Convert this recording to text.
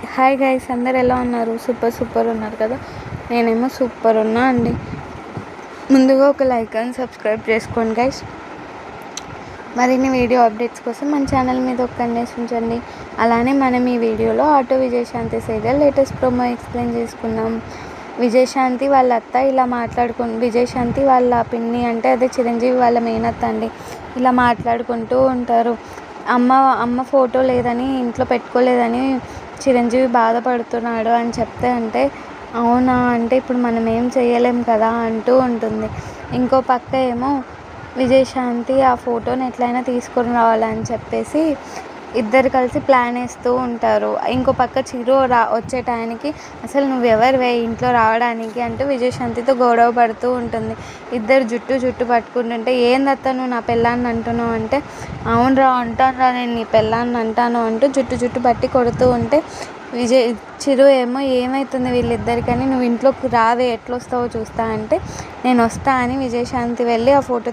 Hi guys, అందరు ఎలా ఉన్నారు? సూపర్ ఉన్నారు కదా. నేనేమో సూపర్ ఉన్నా అండి. ముందుగా ఒక లైక్ అండ్ సబ్స్క్రైబ్ చేసుకోండి గైస్. మరిన్ని వీడియో అప్డేట్స్ కోసం మన ఛానల్ మీద ఒక కన్నేసి ఉంచండి. అలానే మనం ఈ వీడియోలో auto Vijayashanti serial latest promo explain చేసుకుందాం. విజయశాంతి వాళ్ళ అత్త ఇలా విజయశాంతి వాళ్ళ పిన్ని అంటే అదే చిరంజీవి వాళ్ళ మేనత్త అండి. ఇలా మాట్లాడుకుంటూ ఉంటారు. అమ్మ ఫోటో లేదని ఇంట్లో పెట్టుకోలేదని చిరంజీవి బాధపడుతున్నాడు అని చెప్తే అవునా అంటే ఇప్పుడు మనం ఏం చేయలేం కదా అంటూ ఉంటుంది. ఇంకో పక్క ఏమో విజయశాంతి ఆ ఫోటోని ఎట్లయినా తీసుకొని రావాలని చెప్పేసి ఇద్దరు కలిసి ప్లాన్ వేస్తూ ఉంటారు. ఇంకో పక్క చిరు వచ్చే టైంకి అసలు నువ్వెవరివే ఇంట్లో రావడానికి అంటూ విజయశాంతితో గొడవ పడుతూ ఉంటుంది. ఇద్దరు జుట్టు పట్టుకుంటుంటే ఏందత్త నువ్వు నా పెళ్ళాన్ని అంటున్నావు అంటే అవునరా అంటానురా నేను నీ పెళ్ళాన్ని అంటాను అంటూ జుట్టు పట్టి కొడుతూ ఉంటే చిరు ఏమో ఏమవుతుంది వీళ్ళిద్దరికని నువ్వు ఇంట్లోకి రావే ఎట్లొస్తావో చూస్తా అంటే నేను వస్తా అని విజయశాంతి వెళ్ళి ఆ ఫోటో